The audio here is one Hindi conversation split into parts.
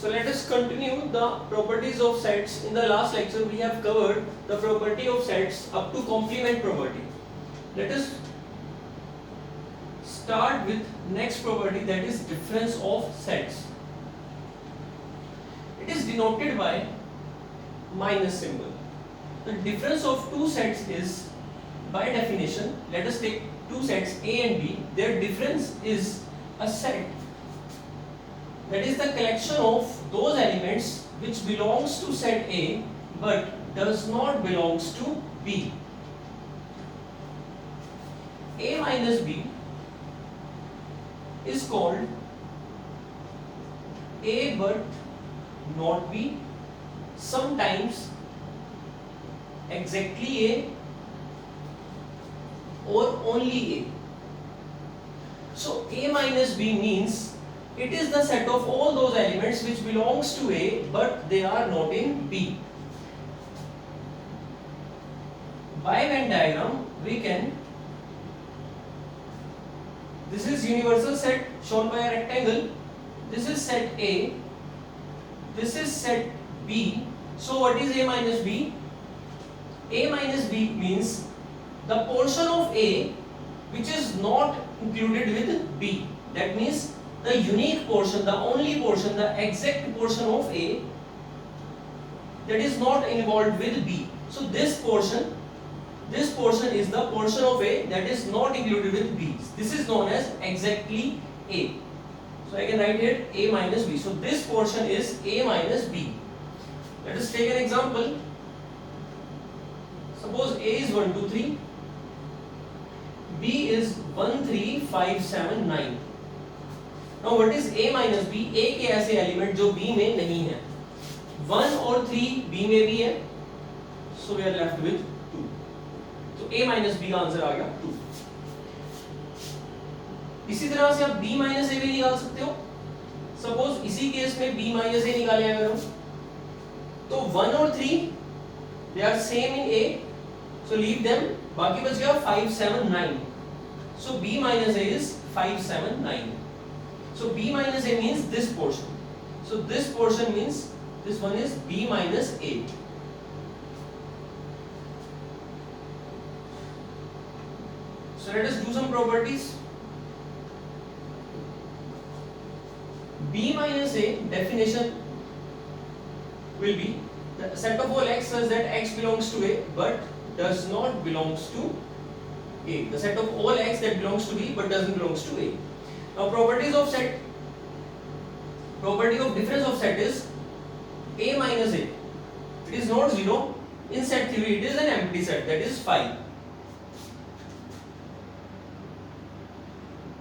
So let us continue the properties of sets. In the last lecture we have covered the property of sets up to complement property. Let us start with next property, that is difference of sets. It is denoted by minus symbol. The difference of two sets is, by definition, let us take two sets A and B. Their difference is a set that is the collection of those elements which belongs to set A but does not belongs to B. A minus B is called A but not B, sometimes exactly A or only A. So A minus B means it is the set of all those elements which belongs to A but they are not in B. By Venn diagram we can, this is universal set shown by a rectangle, this is set A, this is set B. So what is A minus B? A minus B means the portion of A which is not included with B. That means the unique portion, the only portion, the exact portion of A that is not involved with B. So this portion is the portion of A that is not included with B. This is known as exactly A. So I can write here A minus B. So this portion is A minus B. Let us take an example. Suppose A is 1, 2, 3. B is 1, 3, 5, 7, 9. Now what is A minus B? A के ऐसे एलिमेंट जो B में नहीं है. 1 और 3 B में भी है. So we are left with 2. तो A minus B का आंसर आ गया 2. इसी तरह से आप B minus A भी निकाल सकते हो. सपोज इसी केस में B minus A निकाले अगर हम, तो 1 और 3 they are same in A, so leave them. बाकी बच गया 5, 7, 9. So B minus A is 5, 7, 9. So B minus A means this portion. So this portion means this one is B minus A. So let us do some properties. B minus A definition will be the set of all x such that x belongs to A but does not belongs to A. The set of all x that belongs to B but doesn't belongs to A. Now properties of set, property of difference of set is A minus A. It is not 0. In set theory it is an empty set, that is 5.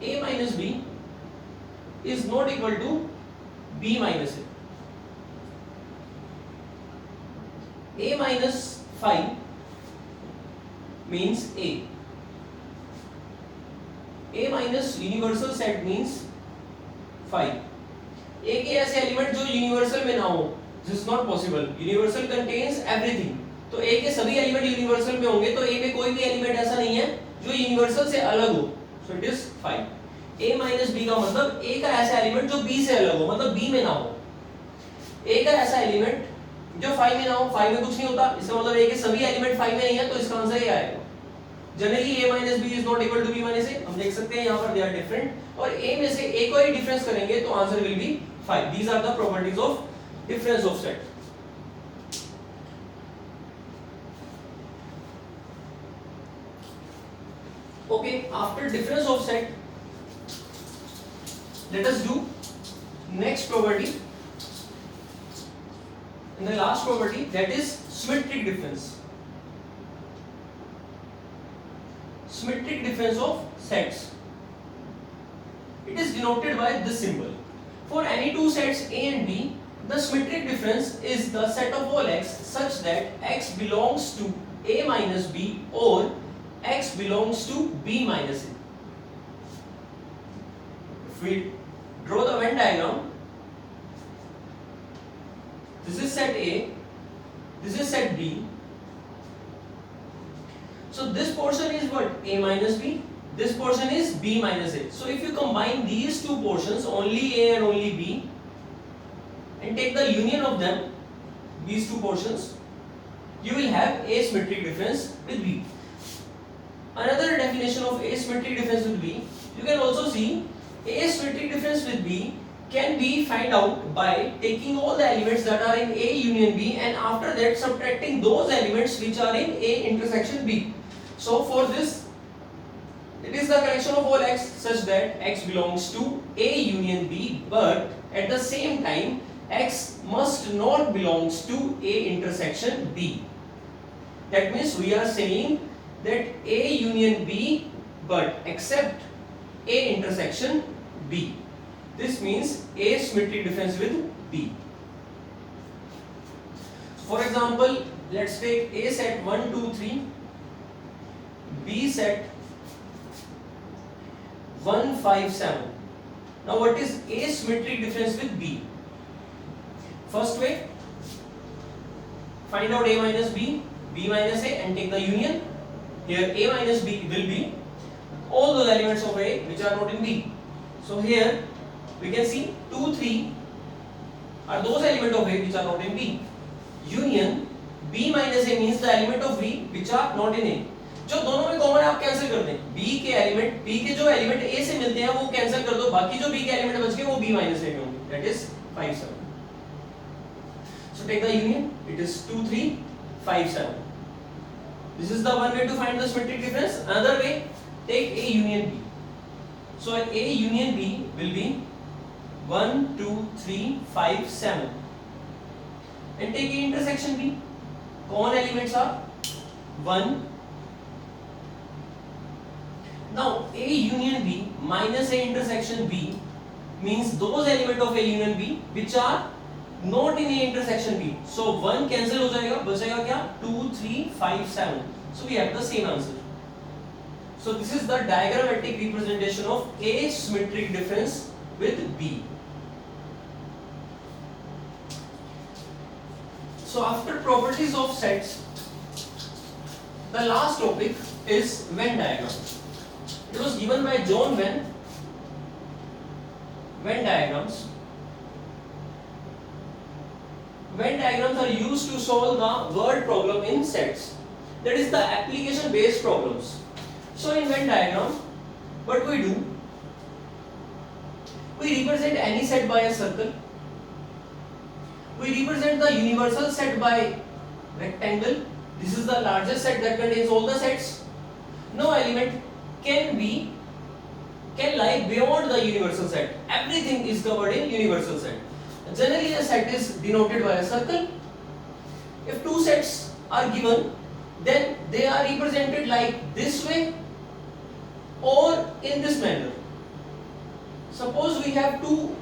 A minus B is not equal to B minus A. A minus 5 means A. A minus universal set means 5. A के ऐसे एलिमेंट जो यूनिवर्सल में ना हो, this is not possible. Universal contains everything. तो A के सभी एलिमेंट यूनिवर्सल में होंगे, तो A में कोई भी एलिमेंट ऐसा नहीं है जो यूनिवर्सल से अलग हो. So it is 5. A minus B का मतलब A का ऐसा एलिमेंट जो B से अलग हो, मतलब B में ना हो. A का ऐसा एलिमेंट जो 5 में ना हो, 5 में कुछ नहीं होता, इसका मतलब A के सभी एलिमेंट 5 में नहीं है, तो इसका आंसर ये आएगा. Generally A minus B is not equal to B minus A. हम देख सकते हैं यहाँ पर they are different, और A में से A को ही डिफरेंस करेंगे तो answer will be 5. These are the properties of difference of set. Okay, after difference of set, let us do next property. And the last property, that is symmetric difference. Symmetric difference of sets. It is denoted by this symbol. For any two sets A and B, the symmetric difference is the set of all x such that x belongs to A minus B or x belongs to B minus A. If we draw the Venn diagram, this is set A, this is set B. So this portion is what? A minus B. This portion is B minus A. So if you combine these two portions, only A and only B, and take the union of them, these two portions, you will have asymmetric difference with B. Another definition of asymmetric difference with B, you can also see asymmetric difference with B can be find out by taking all the elements that are in A union B and after that subtracting those elements which are in A intersection B. So for this, it is the collection of all x such that x belongs to A union B, but at the same time x must not belongs to A intersection B. That means we are saying that A union B but except A intersection B. This means asymmetric difference with B. For example, let's take A set 1, 2, 3, B set 1, 5, 7. Now what is asymmetric difference with B? First way, find out A minus B, B minus A and take the union. Here A minus B will be all those elements of A which are not in B. So here we can see 2, 3 are those elements of A which are not in B. Union B minus A means the element of B which are not in A. जो दोनों में कॉमन आप कैंसिल कर दें, B के एलिमेंट, B के जो एलिमेंट A से मिलते हैं वो कैंसिल कर दो, बाकी जो B के एलिमेंट बच गए वो B minus A में होंगे. That is 5, 7. So take the union. It is 2, 3, 5, 7. This is the one way to find the symmetric difference. Another way, take A union B. So A union B will be 1, 2, 3, 5, 7. And take A intersection B. Common elements are 1. Now A union B minus A intersection B means those elements of A union B which are not in A intersection B. So 1 cancel हो जाएगा, बचेगा क्या? 2, 3, 5, 7. So we have the same answer. So this is the diagrammatic representation of asymmetric difference with B. So after properties of sets, the last topic is Venn diagram. It was given by John Venn. Venn diagrams. Venn diagrams are used to solve the word problem in sets. That is the application based problems. So in Venn diagram, what we do? We represent any set by a circle. We represent the universal set by rectangle. This is the largest set that contains all the sets. No element can lie beyond the universal set. Everything is covered in universal set. Generally a set is denoted by a circle. If two sets are given, then they are represented like this way or in this manner. Suppose we have two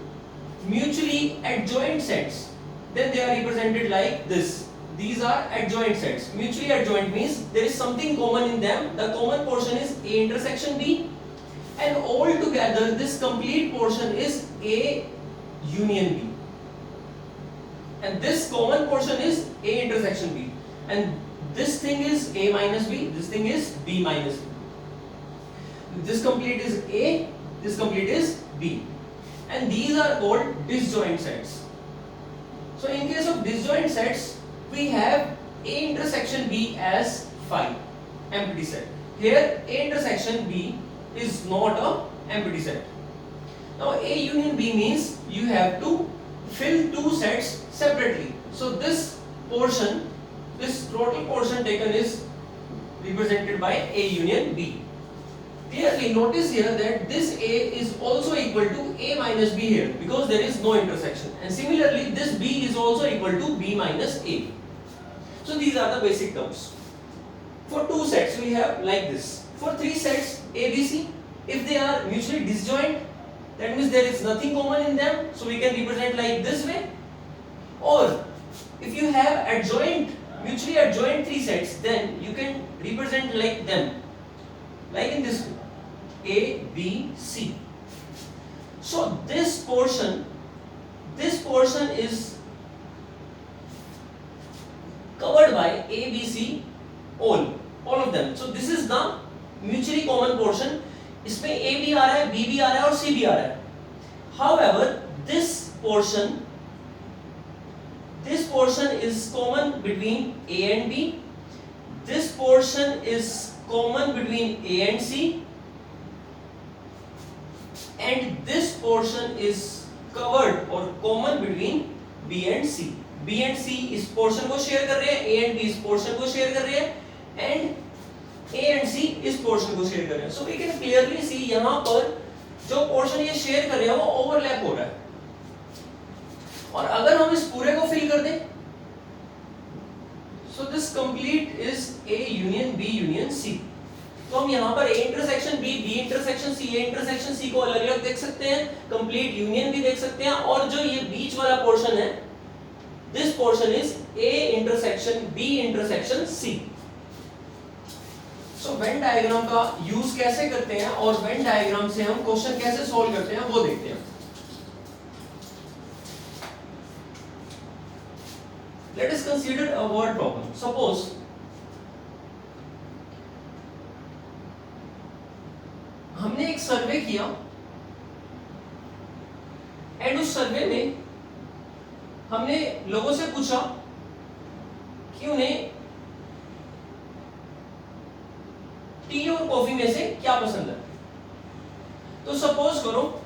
mutually adjoint sets, then they are represented like this. These are adjoint sets. Mutually adjoint means there is something common in them. The common portion is A intersection B, and all together this complete portion is A union B. And this common portion is A intersection B. And this thing is A minus B, this thing is B minus B. This complete is A, this complete is B. And these are called disjoint sets. So in case of disjoint sets, we have A intersection B as phi, empty set. Here A intersection B is not a empty set. Now A union B means you have to fill two sets separately. So this portion, this total portion taken is represented by A union B. Clearly notice here that this A is also equal to A minus B here because there is no intersection, and similarly this B is also equal to B minus A. So these are the basic terms. For two sets we have like this. For three sets ABC, if they are mutually disjoint, that means there is nothing common in them, so we can represent like this way. Or if you have adjoint, mutually adjoint three sets, then you can represent like them, like in this way, A, B, C. So this portion is covered by A, B, C, all of them. So this is the mutually common portion. इसमें A भी आ रहा है, B भी आ रहा है और C भी आ रहा है. However, this portion this portion is common between A and B, this portion is common between A and C, and this portion is covered or common between B and C. B and C इस पोर्शन को शेयर कर रहे हैं, A and B इस पोर्शन को शेयर कर रहे हैं, and A and C इस पोर्शन को शेयर कर रहे हैं. So we can clearly see यहाँ पर जो पोर्शन ये शेयर कर रहे हैं वो ओवरलैप हो रहा है. और अगर हम इस पूरे को फिल कर दें, so this complete is A union B union C. तो हम यहाँ पर A intersection B, B intersection C, A intersection C को अलग अलग देख सकते हैं, कंप्लीट यूनियन भी देख सकते हैं, और जो ये बीच वाला पोर्शन है, this portion is A intersection B intersection C. So when diagram का यूज कैसे करते हैं और वेन डायग्राम से हम क्वेश्चन कैसे सॉल्व करते हैं वो देखते हैं. Let us consider a word problem. Suppose हमने एक सर्वे किया एंड उस सर्वे में हमने लोगों से पूछा कि उन्हें टी और कॉफी में से क्या पसंद है. तो सपोज करो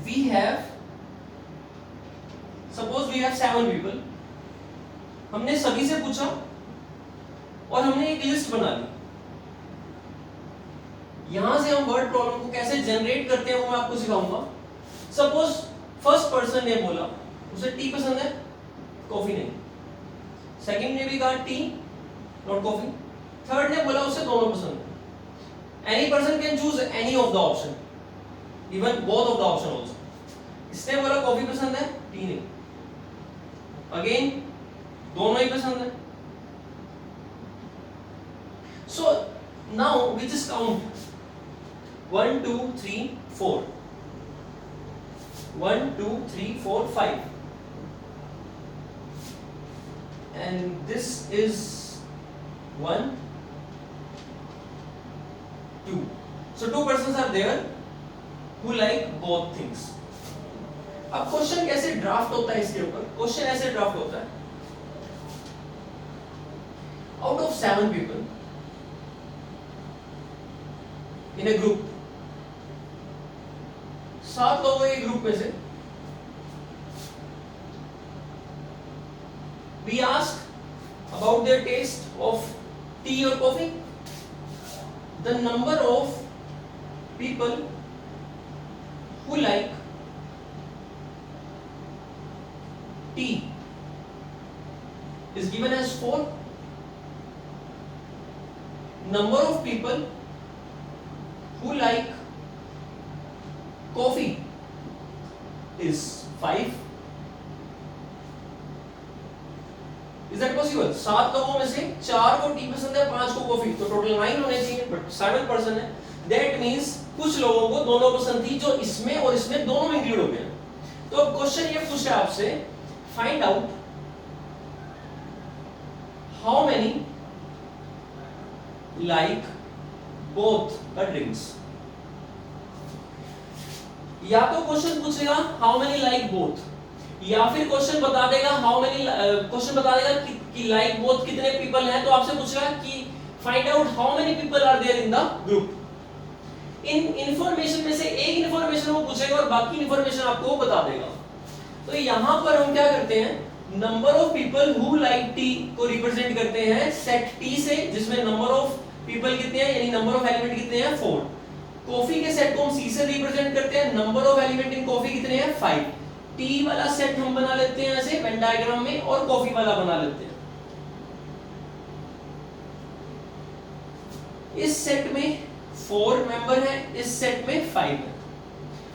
we have 7 people. हमने सभी से पूछा और हमने एक लिस्ट बना ली. यहां से हम वर्ड प्रॉब्लम को कैसे जनरेट करते हैं वो मैं आपको सिखाऊंगा. सपोज फर्स्ट पर्सन ने बोला उसे टी पसंद है, कॉफी नहीं. सेकंड ने भी कहा टी नॉट कॉफी. थर्ड ने बोला उसे दोनों पसंद है. Any person can choose any of the option, even both of the option also. इसने बोला कॉफी पसंद है, टी नहीं. अगेन दोनों ही पसंद है. So now we just count 1 2 3 4 1 2 3 4 5 and this is 1 2. So two persons are there who like both things. अब क्वेश्चन कैसे ड्राफ्ट होता है इसके ऊपर. क्वेश्चन ऐसे ड्राफ्ट होता है, out of 7 people in a group, 7 लोगों के ग्रुप में से we ask about their taste of tea or coffee. The number of people who like tea is given as 4. Number of people who like coffee is 5. Is that possible? 7 लोगों में से 4 को टी पसंद है, 5 को कॉफी, तो टोटल 9 होने चाहिए, बट 7 पर्सन है. That means कुछ लोगों को दोनों पसंद थी जो इसमें और इसमें दोनों में इंक्लूड हो गए. तो अब क्वेश्चन ये पूछ रहा है आपसे, find out how many like both the drinks. या तो क्वेश्चन पूछेगा हाउ मेनी लाइक बोथ, या फिर क्वेश्चन बता देगा हाउ मेनी, क्वेश्चन बता देगा कि लाइक बोथ कितने पीपल हैं. तो आपसे पूछेगा कि find out how many people are there in the group. इन इंफॉर्मेशन में से एक इंफॉर्मेशन वो पूछेगा और बाकी इंफॉर्मेशन आपको वो बता देगा. तो यहां पर हम क्या करते हैं, number of people who like T को रिप्रेजेंट करते हैं सेट टी से, जिसमें नंबर ऑफ पीपल कितने हैं, यानी नंबर ऑफ एलिमेंट कितने हैं, 4. कॉफी के सेट को हम सी से रिप्रेजेंट करते हैं, number of element in coffee कितने हैं, 5. टी वाला सेट हम बना लेते हैं ऐसे वेन डायग्राम में, और कॉफी वाला बना लेते हैं. इस सेट में 4 मेंबर हैं, इस सेट में 5 है.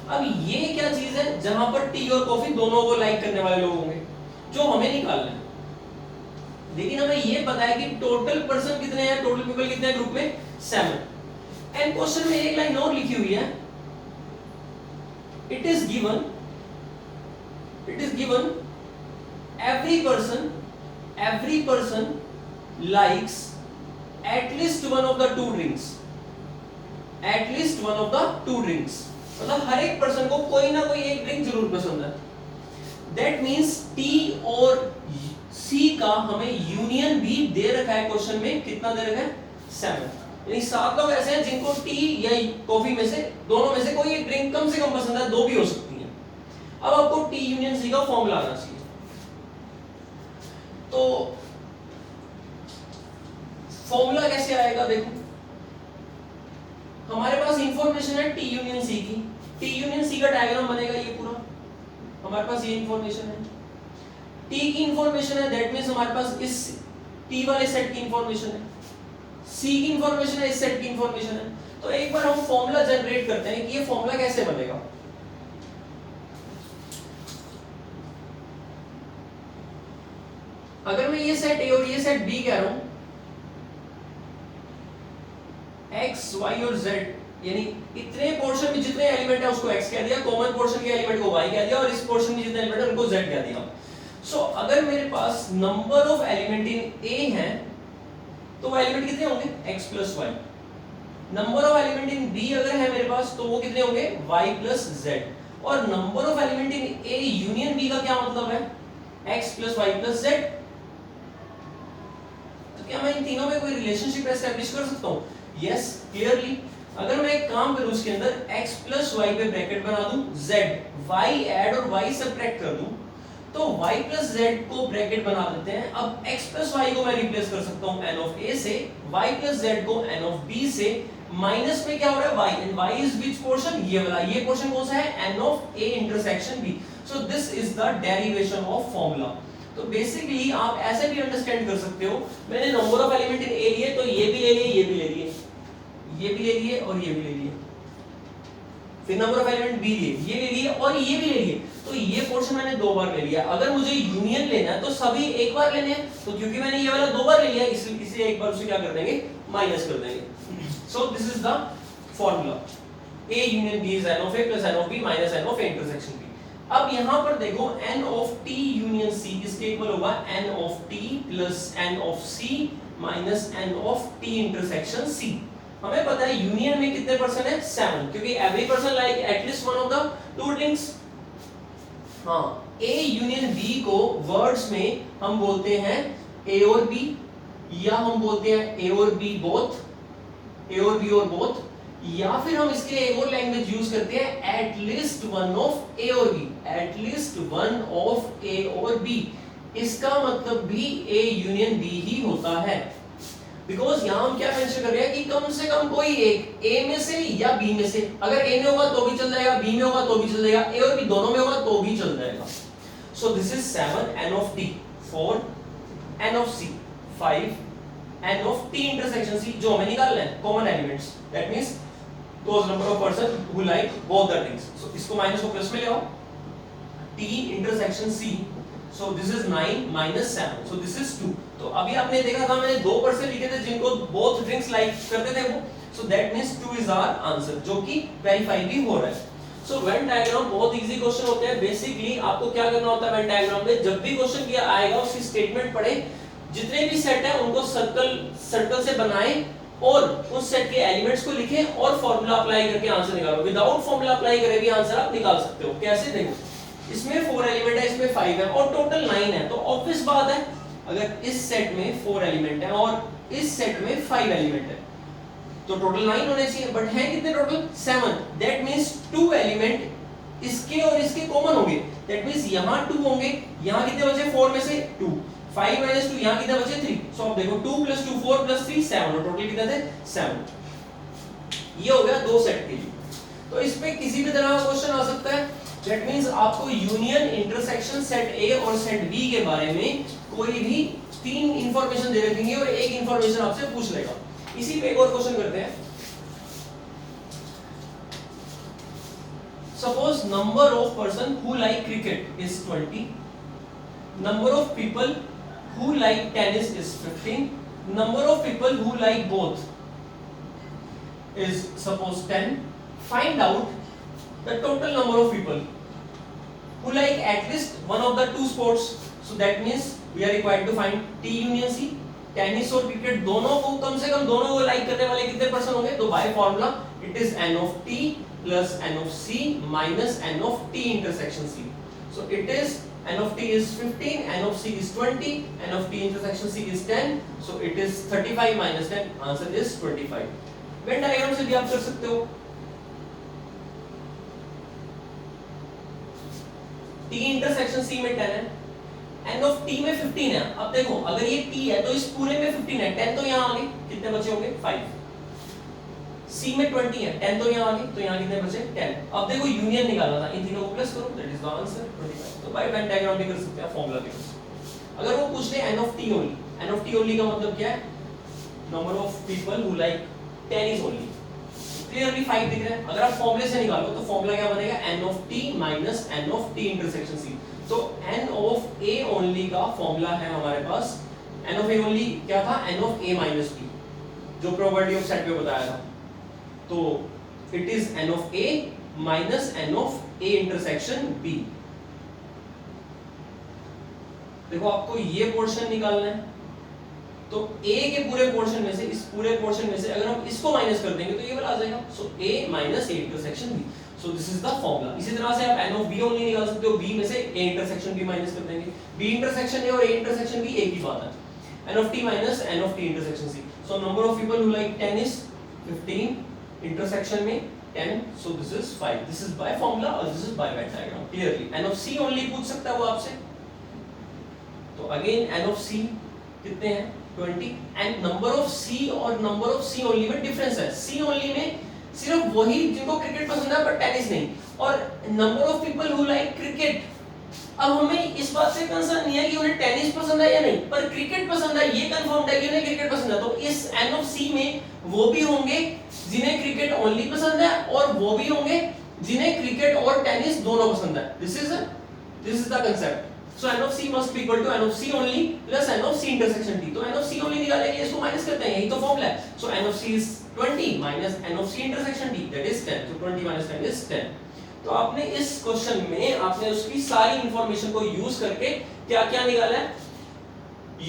अब ये क्या चीज है जहां पर टी और कॉफी दोनों को लाइक करने वाले लोग होंगे, जो हमें निकालना है. लेकिन हमें ये पता है कि टोटल पर्सन कितने हैं, टोटल पीपल कितने हैं ग्रुप में, 7. एंड क्वेश्चन में एक लाइन और लिखी हुई है, it is given every person likes at least one of the two drinks. मतलब हर एक पर्सन को कोई ना कोई एक ड्रिंक जरूर पसंद है। दैट मींस टी और सी का हमें यूनियन भी दे रखा है क्वेश्चन में, कितना दे रखा है 7। यानी 7 लोग ऐसे हैं जिनको टी या कॉफी में से दोनों में से कोई एक ड्रिंक कम से कम पसंद है, दो भी हो सकती है। अब आपको टी यूनियन सी का फॉर्मूला आना चाहिए। तो फॉर्मूला कैसे आएगा, देखो हमारे पास इंफॉर्मेशन है टी यूनियन सी की, टी यूनियन सी का डायग्राम बनेगा ये पूरा, हमारे पास ये इंफॉर्मेशन है, टी की इंफॉर्मेशन है, दैट मींस हमारे पास इस टी वाले सेट की इंफॉर्मेशन है, सी की इंफॉर्मेशन है, इस सेट की इंफॉर्मेशन है। तो एक बार हम फॉर्मूला जनरेट करते हैं कि ये फॉर्मूला कैसे बनेगा। अगर मैं ये सेट ए और ये सेट बी कह रहा हूं, एक्स वाई और जेड, यानी इतने पोर्शन में जितने एलिमेंट है उसको x कह दिया, कॉमन पोर्शन के एलिमेंट को y कह दिया, और इस पोर्शन में जितने एलिमेंट है उनको z कह दिया। सो अगर मेरे पास number of element in A है तो वो एलिमेंट कितने होंगे x plus y। Number of element in B अगर है मेरे पास तो वो कितने होंगे y प्लस z। और number of element in A union B का क्या मतलब है x plus y plus z। तो क्या मैं इन तीनों में कोई रिलेशनशिप एस्टैब्लिश कर सकता हूं? Yes, clearly. अगर मैं एक काम करूं उसके अंदर x प्लस y पे ब्रैकेट बना दूं, z y ऐड और y सब्ट्रैक्ट कर दूं, तो y प्लस z को ब्रैकेट बना देते हैं। अब x प्लस y को मैं रिप्लेस कर सकता हूं n ऑफ a से, y प्लस z को n ऑफ b से, माइनस में क्या हो रहा है y, and y is which portion, ये वाला, ये पोर्शन कौन सा है n of a intersection b। So this is the derivation of formula. तो बेसिकली आप ऐसे भी अंडरस्टैंड कर सकते हो, मैंने number of element in a लिए तो ये भी ले लिए, ये भी ले लिए, ये भी ले लिए और ये भी ले लिए, फिर नंबर ऑफ एलिमेंट बी लिए, ये ले लिए और ये भी ले लिए। तो ये पोर्शन मैंने दो बार ले लिया। अगर मुझे यूनियन लेना है तो सभी एक बार लेने हैं, तो क्योंकि मैंने ये वाला दो बार ले लिया इसलिए एक बार उसे क्या कर देंगे, माइनस कर देंगे। सो this is the formula, A union B is n of A plus n of B minus n of A intersection B। अब यहां पर देखो n of T union C किसके इक्वल होगा, n of T plus n of C minus n of T intersection C। हमें पता है यूनियन में कितने पर्सन है 7, क्योंकि every person like at least one of the two drinks. हाँ, A यूनियन B को वर्ड्स में हम बोलते हैं A और B, या हम बोलते हैं A और B बोथ, A और B और बोथ, या फिर हम इसके लिए एक और लैंग्वेज यूज करते हैं एटलीस्ट वन ऑफ A और B, at least one of A और B। इसका मतलब भी A यूनियन B ही होता है, बिकॉज यहां हम क्या मेंशन कर रहे हैं कि कम से कम कोई एक A में से या B में से, अगर A में होगा तो भी चल जाएगा, B में होगा तो भी चल जाएगा, A और B दोनों में होगा तो भी चल जाएगा। So this is 7 n of T, 4 n of C, 5 n of T intersection C, जो हमें निकालना है common elements, that means those number of person who like both the things. So इसको माइनस को प्लस में ले आओ, T intersection C, so this is 9 minus 7, so this is 2। तो अभी आपने देखा था मैंने 2% लिखे थे जिनको बोथ ड्रिंक्स लाइक करते थे वो, so that means 2 is our answer, जो कि वेरीफाई भी हो रहा है। सो वेन डायग्राम बहुत इजी क्वेश्चन होते हैं। बेसिकली आपको क्या करना होता है वेन डायग्राम में, जब भी क्वेश्चन किया आएगा उसकी स्टेटमेंट पढ़े, जितने भी सेट है उनको सर्कल से बनाएं और उस सेट के एलिमेंट्स को लिखें और फार्मूला अप्लाई करके आंसर निकालो। विदाउट फार्मूला अप्लाई करे भी आंसर आप निकाल सकते हो। कैसे, देखो इसमें 4 एलिमेंट है, इसमें 5 है और टोटल 9 है, तो ऑब्वियस बात है अगर इस सेट में 4 एलिमेंट है और इस सेट में 5 एलिमेंट है तो टोटल 9 होने चाहिए, बट है कितने टोटल 7। दैट मींस 2 एलिमेंट इसके और इसके कॉमन होंगे, दैट मींस यहां 2 होंगे, यहां कितने बचे 4 में से 2, 5 माइनस 2, यहां कितने बचे 3। सो अब देखो 2 प्लस 2 4 प्लस 3 7, और टोटल कितने थे 7। ये हो गया दो सेट के लिए। तो इस पे किसी भी तरह का क्वेश्चन आ सकता है, दैट मींस आपको यूनियन इंटरसेक्शन सेट A और सेट B के बारे में कोई भी 3 इंफॉर्मेशन दे रखेंगे और एक इंफॉर्मेशन आपसे पूछ लेगा। इसी पे एक और क्वेश्चन करते हैं। Suppose number of person who like cricket is 20, number of people who like tennis is 15, number of people who like both is suppose 10. Find out the total number of people who like at least one of the two sports. So that means we are required to find T union C, tennis और क्रिकेट दोनों को कम से कम दोनों को लाइक करने वाले कितने पर्सन होंगे, तो by formula It is n of t plus n of c minus n of t intersection c. So it is n of t is 15, n of c is 20, n of t intersection c is 10. So it is 35 minus 10. Answer is 25. Venn diagram से भी आप कर सकते हो. t इंटरसेक्शन c में 10 है, n of t में 15 है. अब देखो अगर ये t है तो इस पूरे में 15 है, 10 तो यहाँ आ गए, कितने बचे होंगे 5. c में 20 है, 10 तो यहाँ आ गए, तो यहाँ कितने बचे 10. अब देखो यूनियन निकालना था, इन तीनों को प्लस करो, दैट इज द आंसर 25. तो बाय वेन डायग्राम भी कर सकते हैं, फॉर्मूला भी कर सकते हैं. अगर वो पूछ ले n of t only, n of t only का मतलब क्या है? Number of people who like tennis only. Clearly 5 दिख रहा है. अगर आप फॉर्मूले से निकालो तो फॉर्मूला क्या बनेगा? n of t minus n of t intersection c. तो n of a only का फॉर्मूला है हमारे पास. n of a only क्या था? n of a minus b, जो प्रोबेबिलिटी ऑफ सेट पे बताया था. तो it is n of a minus n of a intersection b. देखो आपको ये पोर्शन निकालना है, तो a के पूरे पोर्शन में से, इस पूरे पोर्शन में से अगर हम इसको माइनस कर देंगे तो ये वाला आ जाएगा. सो a minus a intersection b. So this is the formula. इसी तरह से आप n of b ओनली निकाल सकते हो. b में से a intersection b माइनस कर देंगे. b intersection a और a intersection b एक ही बात है. n of t minus n of t intersection c. So number of people who like tennis 15, intersection में 10. So this is 5. This is by formula और this is by Venn diagram. Clearly n of c only पूछ सकता है वो आपसे. तो अगेन n of c कितने हैं? 20. एंड नंबर ऑफ c और नंबर ऑफ c ओनली में डिफरेंस है. c ओनली में सिर्फ वही जिनको क्रिकेट पसंद है पर टेनिस नहीं. और number of people who like cricket, अब हमें इस बात से कंसर्न नहीं है कि उन्हें टेनिस पसंद है या नहीं, पर क्रिकेट पसंद है, ये कंफर्म्ड है कि उन्हें क्रिकेट पसंद है. तो इस n of c में वो भी होंगे जिन्हें क्रिकेट ओनली पसंद है और वो भी होंगे जिन्हें क्रिकेट और टेनिस दोनों पसंद है. This is the concept. So n of c must be equal to n of c only plus n of c intersection t. तो n of c only निकालने के लिए इसको माइनस करते हैं, यही तो फॉर्मूला है. So n of c is 20 minus n of c intersection t, that is 10. So 20 minus 10 is 10. तो आपने इस क्वेश्चन में आपने उसकी सारी इंफॉर्मेशन को यूज करके क्या क्या निकाला है?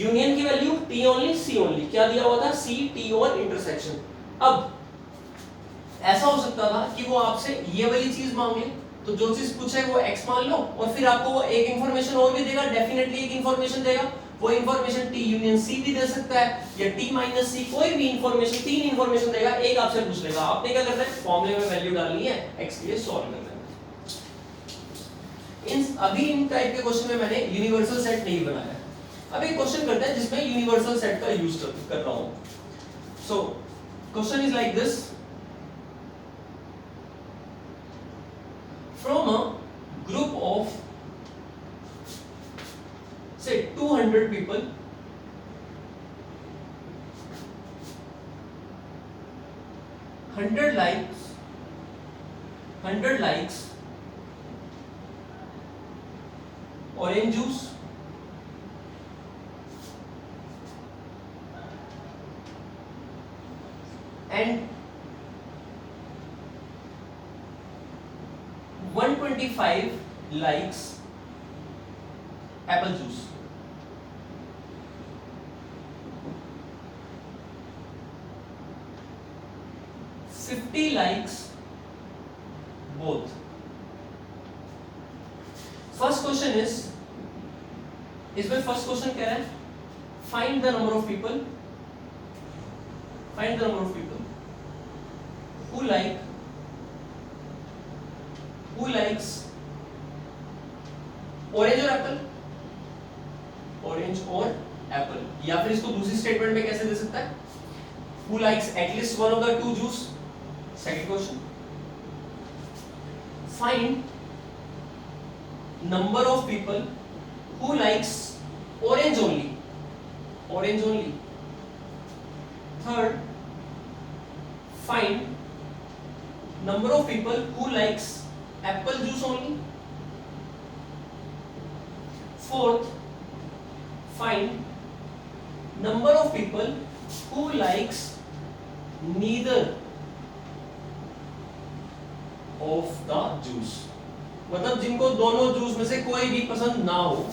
यूनियन की value t only c only, क्या दिया हुआ था? c t और इंटरसेक्शन. अब ऐसा हो सकता था कि वो आपसे ये वाली चीज मांगे, तो जो चीज पूछे वो x मान लो और फिर आपको वो एक इंफॉर्मेशन और भी देगा, डेफिनेटली एक इंफॉर्मेशन देगा. वो इंफॉर्मेशन t यूनियन c भी दे सकता है या t माइनस c, कोई भी इंफॉर्मेशन, 3 इंफॉर्मेशन देगा, एक आपसे पूछ लेगा. आपने क्या करना है? फॉर्मूले में वैल्यू डालनी है, x के लिए सॉल्व करना है. अभी इन टाइप के क्वेश्चन में मैंने यूनिवर्सल सेट नहीं बनाया है. अब एक क्वेश्चन करते हैं जिसमें यूनिवर्सल सेट का यूज कर रहा हूं. So question is like this. From a group of say 200 people, 100 likes orange juice, and 125 likes apple juice. Fifty likes both. First question is, इसमें first question कह रहा है find the number of people who likes orange और apple, या फिर इसको दूसरी स्टेटमेंट में कैसे दे सकता है? who likes at least one of the two juice. Second question, find number of people who likes orange only. Third, find number of people who likes apple juice only. Fourth, find number of people who likes neither of the juice. मतलब जिनको दोनों जूस में से कोई भी पसंद ना हो.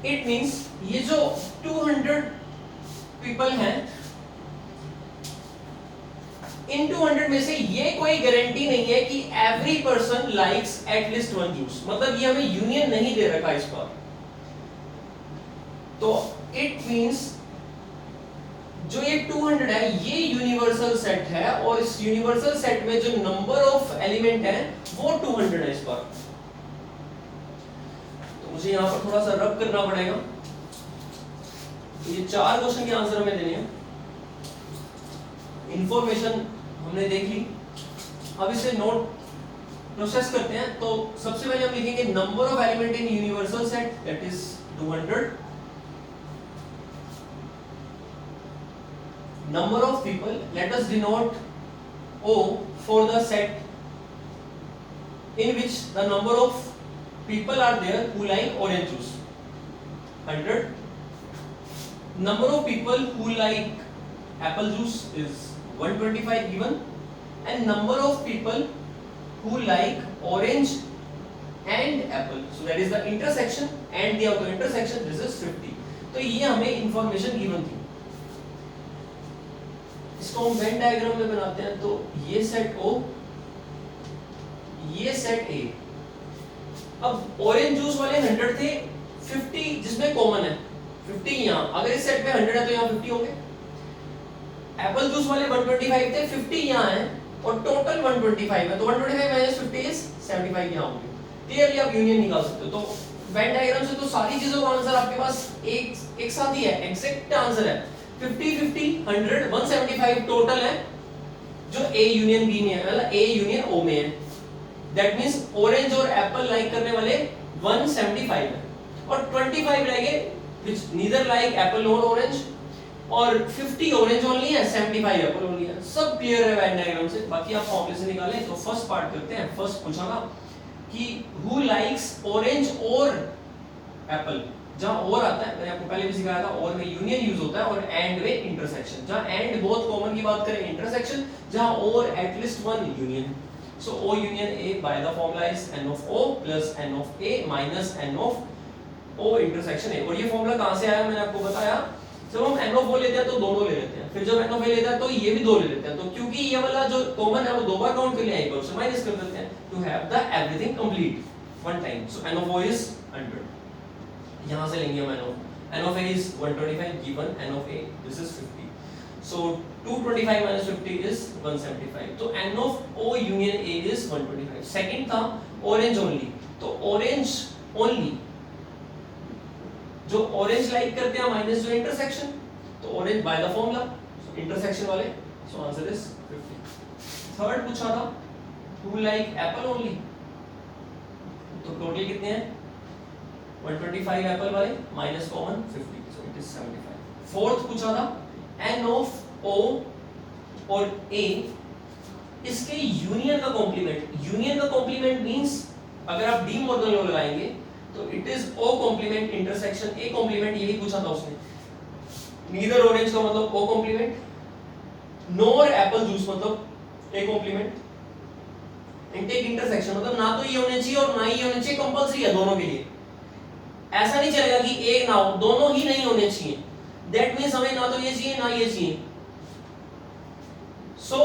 It means ये जो 200 people हैं, इन 200 में से ये कोई गारंटी नहीं है कि every person likes at least one juice, मतलब ये हमें यूनियन नहीं दे रखा इस पर। तो इट मींस जो ये 200 है ये यूनिवर्सल सेट है, और इस यूनिवर्सल सेट में जो नंबर ऑफ एलिमेंट है वो 200 है इस पर। तो मुझे यहां पर थोड़ा सा रब करना पड़ेगा। ये 4 क्वेश्चन के आंसर हमें देने हैं। इंफॉर्मेशन हमने देख ली, अब इसे नोट प्रोसेस करते हैं। तो सबसे पहले हम लिखेंगे number of element in universal set, that is 200। Number of people, let us denote O for the set in which the number of people are there who like orange juice, 100. Number of people who like apple juice is 125 given, and number of people who like orange and apple, so that is the intersection and the auto intersection, this is 50. तो ये हमें इंफॉर्मेशन गिवन थी। इसको हम वेन डायग्राम में बनाते हैं। तो ये सेट O, ये सेट A। अब ऑरेंज जूस वाले 100 थे, 50 जिसमें कॉमन है 50 यहाँ, अगर इस सेट में 100 है तो यहाँ 50 होंगे। एप्पल जूस वाले 125 थे, 50 यहाँ है और टोटल 125 है, तो 125 माइनस 50 इज 75 यहाँ होंगे। क्लियरली आप यूनियन निकाल सकते हो। तो वेन डायग्राम से तो सारी चीजों का आंसर आपके पास एक साथ ही है, एग्जैक्ट आंसर है। 50 50 100 175 टोटल है जो A यूनियन B में है, मतलब A यूनियन O में है। दैट मींस ऑरेंज और एप्पल लाइक करने वाले 175 है, और 25 रहेंगे व्हिच नीदर लाइक एप्पल और ऑरेंज, और 50 ऑरेंज ओनली है, 75 एप्पल ओनली है। सब क्लियर है वेन डायग्राम से। बाकी आप फॉर्मूले से निकालें। तो फर्स्ट पार्ट करते हैं। फर्स्ट पूछा था कि हु लाइक्स ऑरेंज और एप्पल, जहां और आता है मैंने आपको पहले भी सिखाया था, और में यूनियन यूज होता है और एंड में इंटरसेक्शन। जहां एंड बहुत कॉमन की बात करें इंटरसेक्शन, जहां और at least one union. So O union A by the formula is n of O plus n of A minus n of O intersection A। और ये फॉर्मूला कहां से आया मैंने आपको बताया, जब हम n of O लेते हैं तो दोनों ले लेते हैं, फिर जब n of A लेते हैं तो ये भी दो ले लेते हैं। तो क्योंकि ये वाला जो कॉमन है वो दो बार काउंट कर लिया, एक बार से माइनस कर देते हैं to have the everything complete one time. So n of O is 100। यहां से लेंगे हम n of A is 125 given n of A this is 50, so 225 minus 50 is 175। तो n of O union A is 125। Second था orange only, तो orange only जो orange लाइक करते हैं माइनस जो इंटरसेक्शन, तो orange by the formula, so intersection वाले, so answer is 50। थर्ड पूछा था who like apple only, तो टोटल कितने हैं 125 एप्पल वाले minus common 50, so it is 75। Fourth पूछा था n ऑफ O और A, इसके यूनियन का कॉम्प्लीमेंट। यूनियन का कॉम्प्लीमेंट मींस अगर आप डी मॉर्गन लॉ लगाएंगे तो it is O complement intersection A complement, यही पूछा था उसने। नीदर ऑरेंज का मतलब O complement, nor Apple juice मतलब A कॉम्प्लीमेंट, इनटेक इंटरसेक्शन मतलब ना तो ये होने चाहिए और ना ही होने चाहिए, कंपलसरी है दोनों के लिए। ऐसा नहीं चलेगा कि एक ना हो, दोनों ही नहीं होने चाहिए। दैट मींस हमें ना तो ये चाहिए ना ये चाहिए। So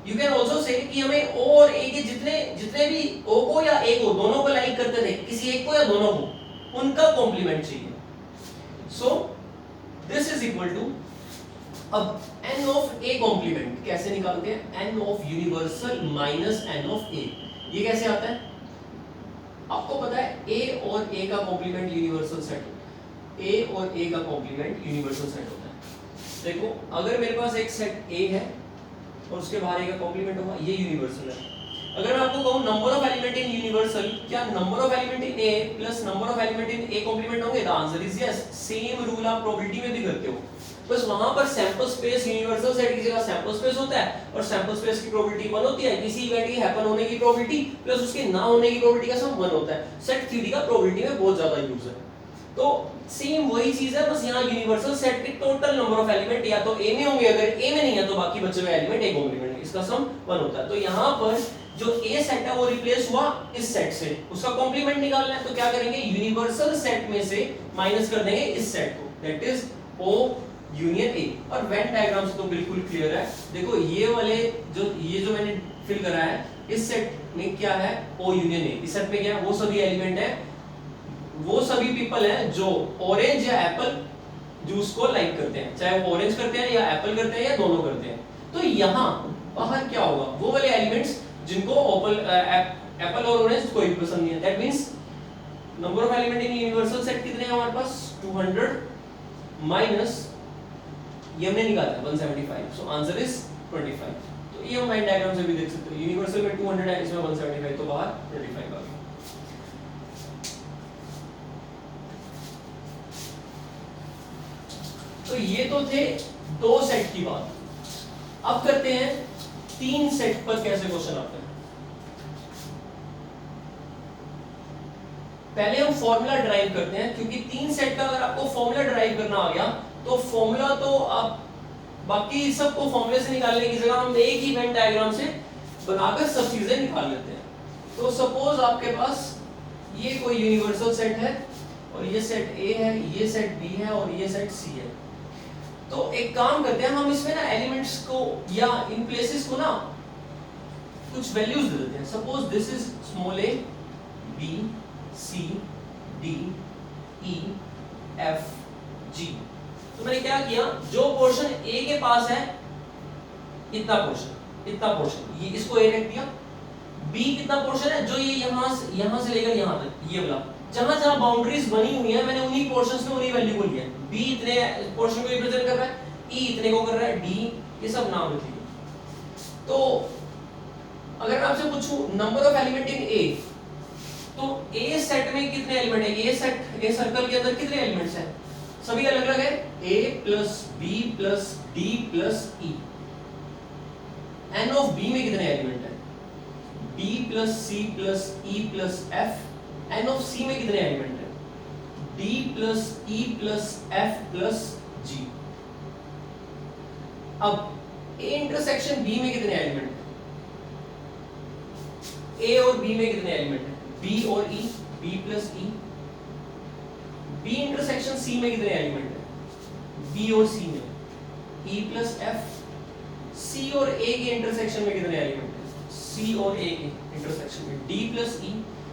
you can also say कि हमें O और A के जितने भी O को या A को दोनों को लाइक करते थे, किसी एक को या दोनों को, उनका कॉम्प्लीमेंट चाहिए। So this is equal to, अब n ऑफ A कॉम्प्लीमेंट कैसे निकालते हैं, n of universal minus n of A। ये कैसे आता है आपको पता है, A और A का कॉम्प्लीमेंट यूनिवर्सल सेट, A और A का कॉम्प्लीमेंट यूनिवर्सल सेट होता है। देखो अगर मेरे पास एक सेट A है और उसके बाहर A का कॉम्प्लीमेंट होगा, ये यूनिवर्सल है। अगर मैं आपको कहूं number of element in universal, क्या number of element in A plus number of element in A complement होंगे? The answer is yes. Same rule आप प्रोबेबिलिटी में भी करते हो, बस वहां पर सैंपल स्पेस यूनिवर्सल सेट की जगह सैंपल स्पेस होता है, और सैंपल स्पेस की प्रोबेबिलिटी 1 होती है, किसी इवेंट के हैपन होने की प्रोबेबिलिटी प्लस उसके ना होने की प्रोबेबिलिटी का सम 1 होता है। सेट थ्योरी का प्रोबेबिलिटी में बहुत ज्यादा यूज है। तो सेम वही चीज है, बस यहाँ यूनिवर्सल सेट के टोटल नंबर ऑफ एलिमेंट या तो A में होंगे, अगर A में नहीं है तो बाकी बचे हुए एलिमेंट A कॉम्प्लीमेंट है, इसका सम 1 होता है। तो यहाँ पर जो A सेट है वो रिप्लेस हुआ इस सेट से, उसका कॉम्प्लीमेंट निकालना है तो क्या करेंगे, यूनिवर्सल सेट में से माइनस कर देंगे इस सेट को, that is O union A. और वेन डायग्राम से तो बिल्कुल क्लियर है, देखो ये वाले जो मैंने फिल करा है, इस सेट में क्या है, ओ यूनियन ए। इस सेट में क्या है, वो सभी एलिमेंट है, वो सभी पीपल हैं जो ऑरेंज या एप्पल जूस को लाइक करते हैं, चाहे वो ऑरेंज करते हैं या एप्पल करते हैं या दोनों करते हैं। तो यहाँ बाहर क्या होगा, वो वाले एलिमेंट्स जिनको एप्पल और ऑरेंज कोई पसंद नहीं है। That means number of element in universal set कितने हैं हमारे पास, 200 माइनस ये हमने निकाला 175, सो आंसर इज 25। तो ये हम वेन डायग्राम से भी देख सकते हो, यूनिवर्सल में 200 है, इसमें 175, तो बाहर 25 आ गया। तो ये तो थे दो सेट की बात। अब करते हैं 3 सेट पर कैसे क्वेश्चन आते हैं। पहले हम फॉर्मूला ड्राइव करते हैं, क्योंकि 3 सेट का अगर आपको फॉर्मूला ड्राइव करना आ गया तो फॉर्मूला तो आप बाकी सबको फॉर्मूले से निकालने की जगह हम एक ही वेन डायग्राम से बनाकर सब चीजें निकाल लेते हैं। तो सपोज आपके पास ये कोई यूनिवर्सल सेट है और ये सेट ए है, ये सेट बी है और ये सेट सी है। तो एक काम करते हैं, हम इसमें ना एलिमेंट्स को या इन प्लेसेस को ना कुछ वैल्यूज दे देते हैं। Suppose this is small a, b, c, d, e, f, g। तो मैंने क्या किया, जो पोर्शन a के पास है इतना पोर्शन ये इसको a रख दिया। b कितना पोर्शन है, जो ये यहां से लेकर यहां तक, ये वाला जहां जहां बाउंड्रीज बनी हुई है, मैंने उन्हीं पोर्शंस में उन्हीं वैल्यू को लिया। b इतने पोर्शन को रिप्रेजेंट कर रहा है, e इतने को कर रहा है, d ये सब नाम रख लिए। तो अगर मैं आपसे पूछूं number of element in a, तो a सेट में कितने एलिमेंट है, a सर्कल के अंदर कितने एलिमेंट्स हैं, सभी अलग अलग है, a plus b plus d plus e। n of b में कितने एलिमेंट है, b plus c plus e plus f। n of c में कितने एलिमेंट है, d plus e plus f plus g। अब a इंटरसेक्शन b में कितने एलिमेंट है, a और b में कितने एलिमेंट है, b और e, b plus e। b intersection c में कितने एलिमेंट है, b और c में e प्लस f। c और a के इंटरसेक्शन में कितने एलिमेंट है, c और a के इंटरसेक्शन में d प्लस e।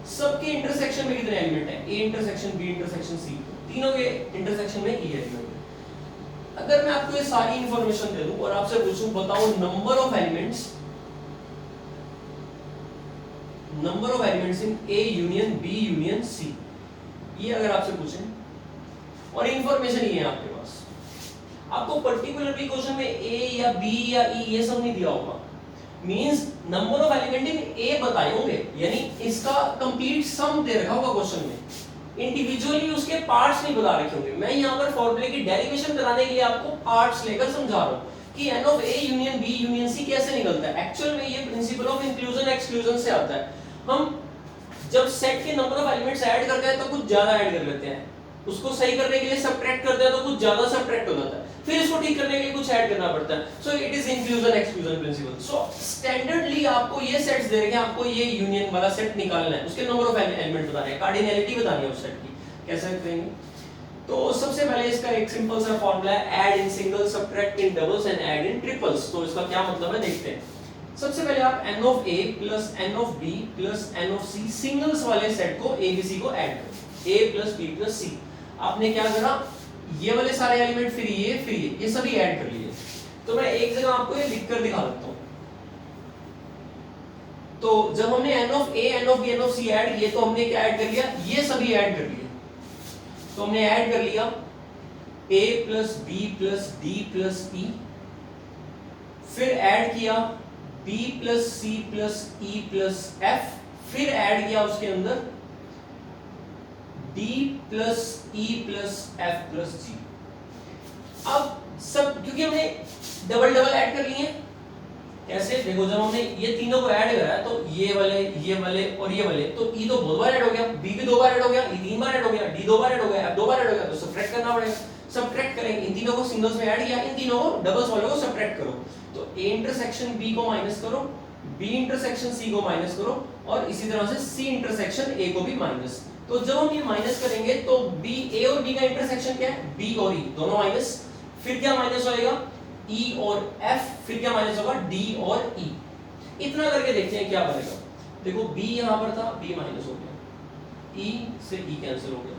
सबके इंटरसेक्शन में कितने एलिमेंट है, a intersection b intersection c, तीनों के इंटरसेक्शन में e एलिमेंट है। अगर मैं आपको ये सारी इंफॉर्मेशन दे दूं और आपसे पूछूं बताओ number of elements in a union b union c, ये अगर आपसे पूछें और इंफॉर्मेशन ये है आपके पास, आपको पर्टिकुलरली क्वेश्चन में a या b या e ये सब नहीं दिया होगा, means number of element in a बताए होंगे, यानी इसका कंप्लीट सम दे रखा होगा क्वेश्चन में, इंडिविजुअली उसके पार्ट्स नहीं बता रखे होंगे। मैं यहाँ पर फॉर्मूले की डेरिवेशन कराने के लिए आपको पार्ट्स लेकर समझा रहा हूँ कि n of a union b union c कैसे निकलता है। एक्चुअल में ये प्रिंसिपल ऑफ इंक्लूजन एक्सक्लूजन से आता है। हम जब सेट के नंबर ऑफ एलिमेंट्स ऐड करते हैं तो कुछ ज्यादा ऐड कर लेते हैं, उसको सही करने के लिए सबट्रैक्ट करते हैं तो कुछ ज्यादा सबट्रैक्ट हो जाता है, फिर इसको ठीक करने के लिए कुछ ऐड करना पड़ता है। So it is inclusion exclusion principle. So standardly आपको ये सेट्स दे रखे हैं, आपको ये यूनियन वाला सेट निकालना है, उसके नंबर ऑफ एलिमेंट बता रहे हैं, कार्डिनैलिटी बतानी है उस सेट की, कैसे करेंगे। तो सबसे पहले इसका एक सिंपल सा फॉर्मूला है, add in singles subtract in doubles and add in triples. तो इसका क्या मतलब है देखते हैं। सबसे पहले आप n of a plus n of b plus n of c singles वाले सेट को a b c को ऐड करें, a plus b plus c। आपने क्या करा, ये वाले सारे एलिमेंट फिर ये सभी ऐड कर लिए। तो मैं एक जगह आपको ये लिख कर दिखा देता हूं। तो जब हमने n of a n of b n of c add किए तो हमने क्या ऐड कर लिया, ये सभी ऐड कर लिए। तो हमने ऐड कर लिया a plus b plus d plus e, फिर ऐड किया b plus c plus e plus f, फिर ऐड किया उसके अंदर d plus e plus f plus g। अब सब क्योंकि हमने डबल डबल ऐड कर लिए, कैसे देखो, जब हमने ये तीनों को ऐड करा तो ये वाले और ये वाले, तो e तो बहुत बार ऐड हो गया, b भी 2 बार ऐड हो गया, e 3 बार ऐड हो गया, d 2 बार ऐड हो गया, f 2 बार ऐड हो गया, तो सबट्रैक्ट करना पड़ेगा। सबट्रैक्ट करेंगे, इन तीनों को सिंगल्स में ऐड किया, इन तीनों को डबल्स वालों को सबट्रैक्ट करो। तो a इंटरसेक्शन b को माइनस करो, b इंटरसेक्शन c को माइनस करो, और इसी तरह से c इंटरसेक्शन a को भी माइनस। तो जब हम ये माइनस करेंगे तो b a और b का इंटरसेक्शन क्या है, b और e दोनों माइनस, फिर क्या माइनस होएगा E और F, फिर क्या माइनस होगा D और E। इतना करके देखते हैं क्या बनेगा। देखो B यहां पर था, B माइनस हो गया, E से E कैंसिल हो गया,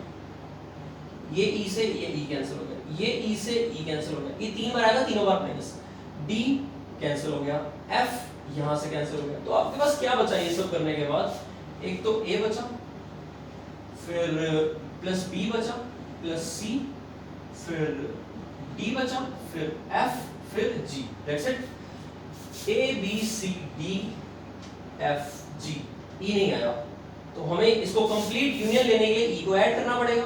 ये E से ये E कैंसिल हो गया, ये E से E कैंसिल हो गया, ये 3 बार आएगा, तीनों बार माइनस, D कैंसिल हो गया, F यहां से कैंसिल हो गया। तो आपके पास क्या बचा ये सब करने के बाद? एक तो A बचा, फिर प्लस B बचा, प्लस C, फिर D बचा, फिर F, फिर G। That's it. A B C D F G। E नहीं आया तो हमें इसको कंप्लीट यूनियन लेने के लिए E को ऐड करना पड़ेगा,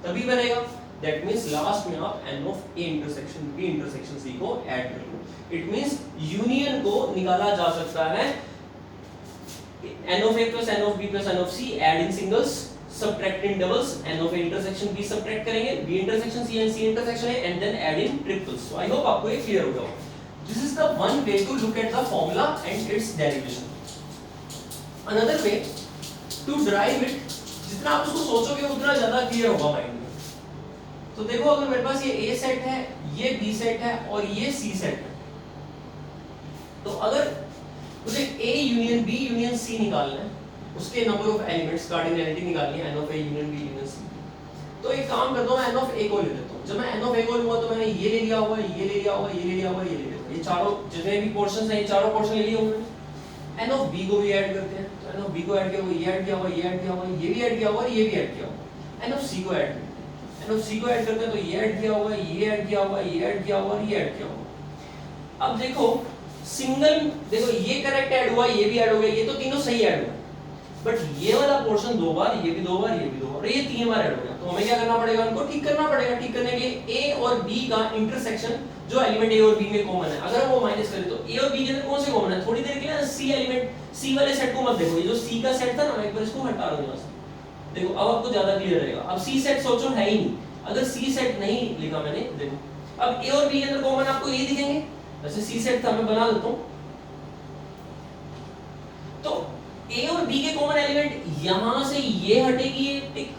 तभी बनेगा। दैट मींस लास्ट में आप N of A intersection B intersection C को ऐड कर लो। इट मींस यूनियन को निकाला जा सकता है N of A plus N of B plus N of C add in singles, subtract in doubles, N of A intersection B subtract करेंगे, B intersection C and C intersection A and then add in triples. So I hope आपको ये clear हो गया होगा। This is the one way to look at the formula and its derivation. Another way to derive it, जितना आप उसको सोचोगे उतना ज्यादा क्लियर होगा माइंड में। तो देखो अगर मेरे पास ये A सेट है, ये B सेट है और ये C सेट है, तो अगर मुझे A union B union C निकालना है, उसके नंबर ऑफ एलिमेंट्स कार्डिनैलिटी निकालनी है, N of A union B union C, तो एक काम करता हूं मैं N of A को ले लेता हूं। जब मैं N of A को लूंगा तो मैंने ये ले लिया होगा, ये ले लिया होगा, ये ले लिया होगा, ये ले लिया होगा, ये चारों जितने भी पोर्शंस हैं ये चारों पोर्शन ले लिए होंगे। N of B को भी ऐड करते हैं, तो N of B को ऐड किया होगा, ये ऐड किया होगा, ये ऐड किया होगा, ये भी ऐड किया होगा, ये भी ऐड किया होगा। N of C को ऐड करते हैं, N of C को ऐड करते हैं तो ये ऐड किया होगा, ये ऐड किया होगा, ये ऐड किया होगा, ये ऐड किया होगा। अब देखो सिंगल, देखो ये करेक्ट ऐड हुआ, ये भी ऐड हो गया, ये तो तीनों सही ऐड हुआ, बट ये वाला पोर्शन दो बार, ये भी दो बार, ये भी दो बार, ये 3 बार ऐड हो गया। तो हमें क्या करना पड़ेगा, उनको ठीक करना पड़ेगा। ठीक करने के लिए A और B का इंटरसेक्शन जो एलिमेंट A और B में कॉमन है, अगर हम वो माइनस करें तो A और B के अंदर कौन से कॉमन है, थोड़ी देर के लिए C एलिमेंट, C वाले सेट को मत देखो, ये जो C का सेट था ना, मैं एक बार इसको हटा दूंगा से। देखो अब आपको ज्यादा क्लियर रहेगा। अब C सेट सोचो है ही नहीं, अगर C सेट नहीं लिखा मैंने, देखो अब A और B के अंदर कॉमन आपको ये दिखेंगे, वैसे C सेट था मैं बना देता हूं। तो A और B के कॉमन एलिमेंट यहां से ये हटेगी, ये टिक,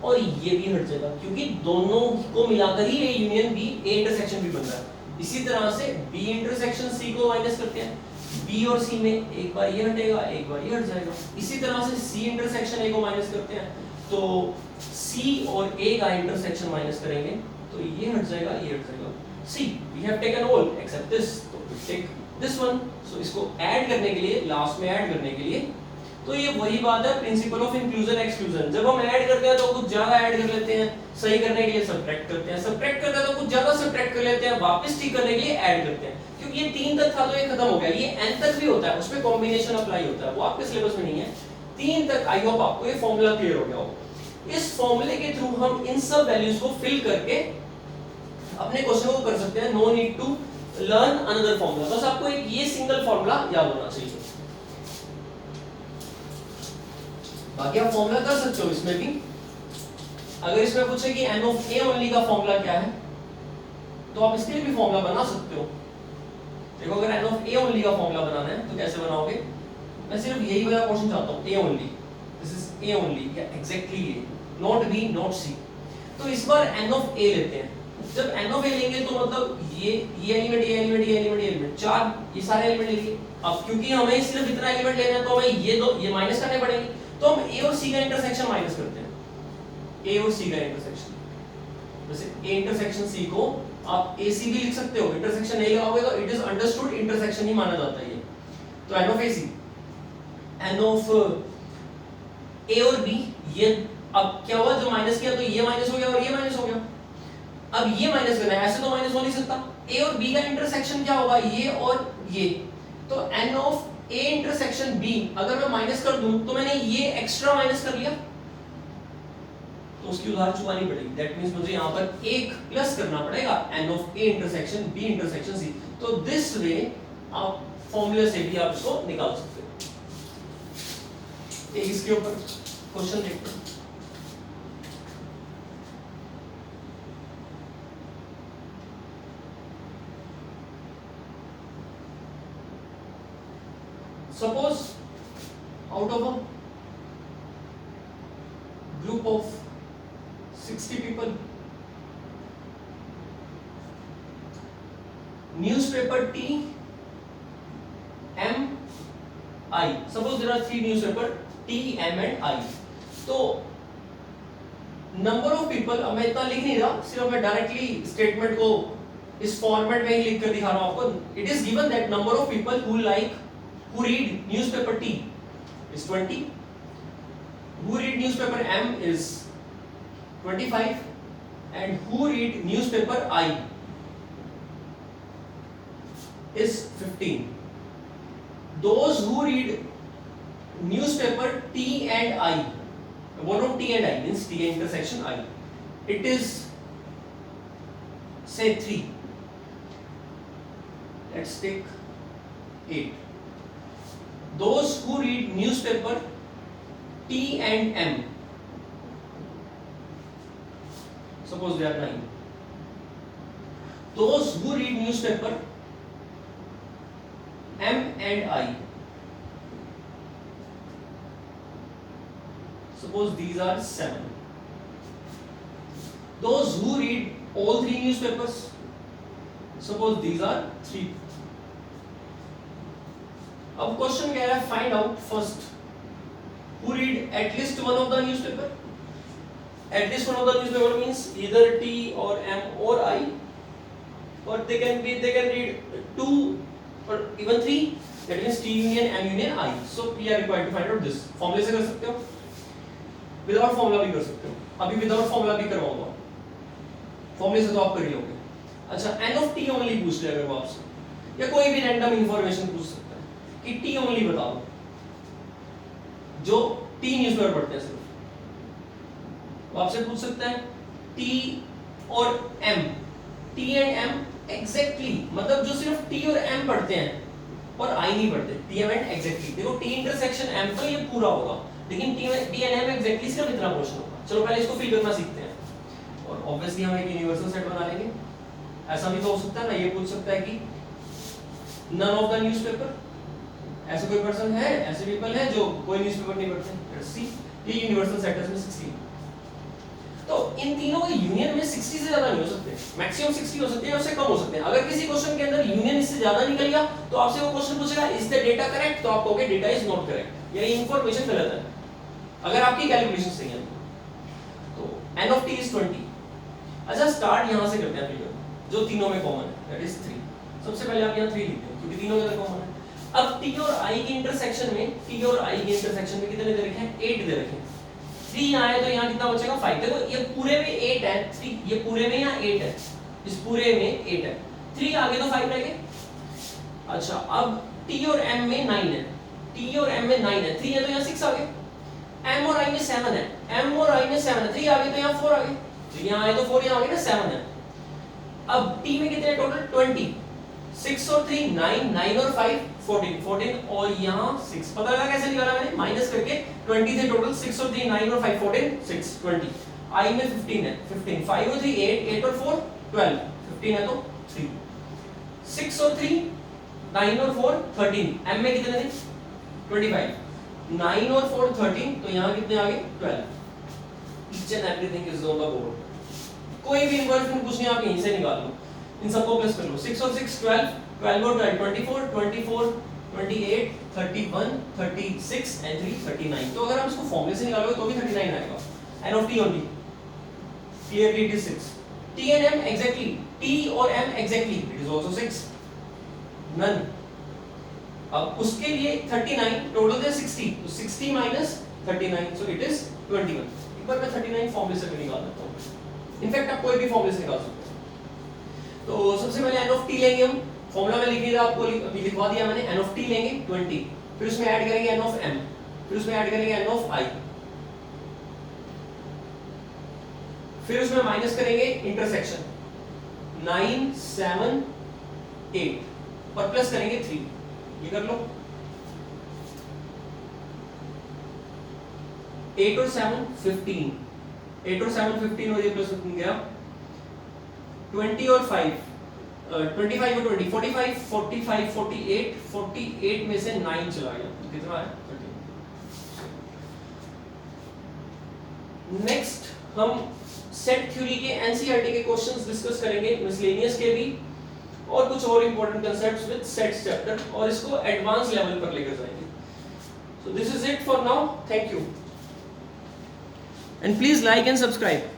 और ये भी हट जाएगा, क्योंकि दोनों को मिलाकर ही A union B A intersection भी बन रहा है। इसी तरह से B इंटरसेक्शन C को माइनस करते हैं, B और C में एक बार ये हटेगा, एक बार ये हट जाएगा। इसी तरह से C इंटरसेक्शन A को माइनस करते हैं, तो C और A का इंटरसेक्शन माइनस करेंगे तो ये हट जाएगा, ये हट जाएगा। C we have taken all except this, तो we take this one। So इसको ऐड करने के लिए, लास्ट में ऐड करने के लिए, तो ये वही बात है प्रिंसिपल ऑफ इंक्लूजन एक्सक्लूजन। जब हम ऐड करते हैं तो कुछ ज्यादा ऐड कर लेते हैं, सही करने के लिए सब्ट्रैक्ट करते हैं, सब्ट्रैक्ट करते हैं तो कुछ ज्यादा सब्ट्रैक्ट कर लेते हैं, वापस ठीक करने के लिए ऐड करते हैं। क्योंकि ये 3 तक था तो ये खत्म हो गया, ये n तक भी होता है, उसमें कॉम्बिनेशन अप्लाई होता है, वो आपके सिलेबस में नहीं है। 3 तक आई होप आपको ये फार्मूला क्लियर हो गया हो। इस फार्मूले के थ्रू हम इन सब वैल्यूज को फिल करके अपने क्वेश्चन को कर सकते हैं। No need to learn another formula, बस आपको एक ये सिंगल फार्मूला याद होना चाहिए। बाकी आप फॉर्मूला कर सकते हो इसमें भी। अगर इसमें पूछे कि n of A ओनली का फॉर्मूला क्या है, तो आप इसके लिए भी फॉर्मूला बना सकते हो। देखो अगर n of A ओनली का फॉर्मूला बनाना है तो कैसे बनाओगे, मैं सिर्फ यही वाला पोर्शन चाहता हूं, A only, this is A only, या exactly A, not B not C। तो इस बार n of A लेते हैं। जब n of A लेंगे तो मतलब ये एलिमेंट, ये एलिमेंट, ये एलिमेंट, ये एलिमेंट, 4 ये सारे एलिमेंट ले लिए। अब क्योंकि हमें सिर्फ इतना एलिमेंट लेना है तो हमें ये दो ये माइनस करने पड़ेंगे, तो हम A और C का इंटरसेक्शन माइनस करते हैं। A और C का इंटरसेक्शन, जैसे A इंटरसेक्शन C को आप AC भी लिख सकते हो, इंटरसेक्शन नहीं लगाओगे तो इट इज अंडरस्टूड इंटरसेक्शन ही माना जाता है ये। तो N of AC, N of A और B, ये अब क्या हुआ, जो माइनस किया तो ये माइनस हो गया और ये माइनस हो गया। अब ये माइनस करना है, ऐसे तो माइनस हो नहीं सकता। A और B का इंटरसेक्शन क्या होगा, ये और ये, तो N of A intersection B अगर मैं माइनस कर दूं तो मैंने ये एक्स्ट्रा माइनस कर लिया, तो उसकी उधार चुकानी पड़ेगी। दैट मींस मुझे यहां पर एक प्लस करना पड़ेगा, N of A intersection B intersection C। तो दिस वे आप फॉर्मूले से भी आप इसको निकाल सकते हो। एक इसके ऊपर क्वेश्चन देखते हैं। Suppose out of a group of 60 people, newspaper T, M, I. Suppose there are 3 newspaper T, M and I. तो नंबर ऑफ पीपल, अब मैं इतना लिख नहीं रहा, सिर्फ मैं डायरेक्टली स्टेटमेंट को इस फॉर्मेट में ही लिख कर दिखा रहा हूं आपको. It is given that number of people who read newspaper T is 20, who read newspaper M is 25, and who read newspaper I is 15. Those who read newspaper T and I, what of T and I means T intersection I, it is say 3. Let's take 8. Those who read newspaper T and M, suppose they are 9. Those who read newspaper M and I, suppose these are 7. Those who read all 3 newspapers, suppose these are 3. अब क्वेश्चन क्या है, find out first who read at least one of the newspaper. At least one of the newspaper means either T or M or I, or they can read 2 or even 3. That means T union M union I. So we are required to find out this. फॉर्मूले से कर सकते हो, विदाउट फॉर्मूला भी कर सकते हो. अभी विदाउट फॉर्मूला भी करवाऊंगा, फॉर्मूले से तो आप कर ही लोगे. अच्छा, N of T ओनली पूछ ले अगर वो आपसे, या कोई भी रैंडम इंफॉर्मेशन पूछ सकता है कि T ओनली बता दो, जो T न्यूज़पेपर पढ़ते हैं सिर्फ, वो आपसे पूछ सकता है T और M, T and M exactly, मतलब जो सिर्फ T और M पढ़ते हैं और I नहीं पढ़ते, T M एंड एग्जैक्टली. देखो T इंटरसेक्शन M तो ये पूरा होगा, लेकिन T एंड M एग्जैक्टली सिर्फ इतना पोर्शन होगा. चलो पहले इसको फिल करना सीखते हैं, और ऑब्वियसली हम एक यूनिवर्सल सेट बना लेंगे. ऐसा भी तो हो सकता है ना, ये पूछ सकता है कि नन ऑफ द न्यूज़पेपर, ऐसा कोई पर्सन है, ऐसे पीपल है जो कोई न्यूज़पेपर नहीं पढ़ते. लेट्स सी, ये यूनिवर्सल सेट है, इसमें 60. तो इन तीनों के यूनियन में 60 से ज्यादा नहीं हो सकते, मैक्सिमम 60 हो सकते हैं, उससे कम हो सकते हैं. अगर किसी क्वेश्चन के अंदर यूनियन इससे ज्यादा निकल गया तो आपसे वो क्वेश्चन पूछेगा इज द डेटा करेक्ट, तो आप कहोगे डेटा इज नॉट करेक्ट, यानी इंफॉर्मेशन गलत है, अगर आपकी कैलकुलेशन सही है. तो n of t is 20. अच्छा, स्टार्ट यहां से करते हैं, जो तीनों में कॉमन है, दैट इज 3. सबसे पहले आप यहां 3 लिखते हैं क्योंकि तीनों के अंदर कॉमन है. अब t और i के इंटरसेक्शन में, t और i के इंटरसेक्शन में कितने दे रखे हैं, 8 दे रखे हैं. 3 यहाँ है तो यहाँ कितना बचेगा, 5. देखो ये पूरे में 8 है, 3 ये पूरे में यहाँ 8 है, इस पूरे में 8 है, 3 आगे तो 5 रह गए. अच्छा, अब t और m में 9 है, t और m में 9 है, 3 है तो यहाँ 6 आ गए. m और i में 7 है, m और i में 7 है, 3 आगे तो यहाँ 4 आ गए, तो यहाँ आए तो 4, यहाँ आ गए ना 7 है. अब t में कितने टोटल, 20. 6 और 3 9, 9 और 5 14, 14 और यहाँ 6. पता लगा कैसे निकाला मैंने, माइनस करके. 20 थे टोटल, 6 और 3 9 और 5 14 6 20. i में 15 है, 15 5 और 3 8 8 और 4 12, 15 है तो 3. 6 और 3 9 और 4 13. m में कितने थे, 25. 9 और 4 13, तो यहाँ कितने आ गए, 12. Each and everything is on the board. कोई भी इन्वर्जन पूछनी आप यहीं से निकाल लो, इन सबको प्लस कर लो. 6 और 6 12, 12 और 12 24, 24 28 31 36 and 3 39. तो अगर आप इसको फॉर्मूले से निकालोगे तो भी 39 आएगा. n of t only, clearly it is 6. t and m exactly, t और m exactly, it is also 6. none. अब उसके लिए 39 टोटल है 60, तो 60 minus 39, so it is 21. एक बार मैं 39 फॉर्मूले से भी निकाल देता हूँ. इनफैक्ट आप कोई भी फॉर्मूले से निकाल सकते हैं. तो सबसे पहले n of t लेंगे हम, फॉर्मूला में लिख दिया आपको, अभी लिखवा दिया मैंने. n of t लेंगे 20, फिर उसमें ऐड करेंगे n of m, फिर उसमें ऐड करेंगे n of i, फिर उसमें माइनस करेंगे इंटरसेक्शन 9 7 8 और प्लस करेंगे 3. ये कर लो. 8 और 7 15, 8 और 7 15 और ये प्लस गया 20 और 5 25 और 20 45 45 48 48 में से 9 चला गया, तो कितना है 13. नेक्स्ट हम सेट थ्योरी के एनसीईआरटी के क्वेश्चंस डिस्कस करेंगे, मिसलेनियस के भी और कुछ और important concepts with sets chapter, और इसको एडवांस लेवल पर लेकर जाएंगे. So this is it for now. Thank you. And please like and subscribe.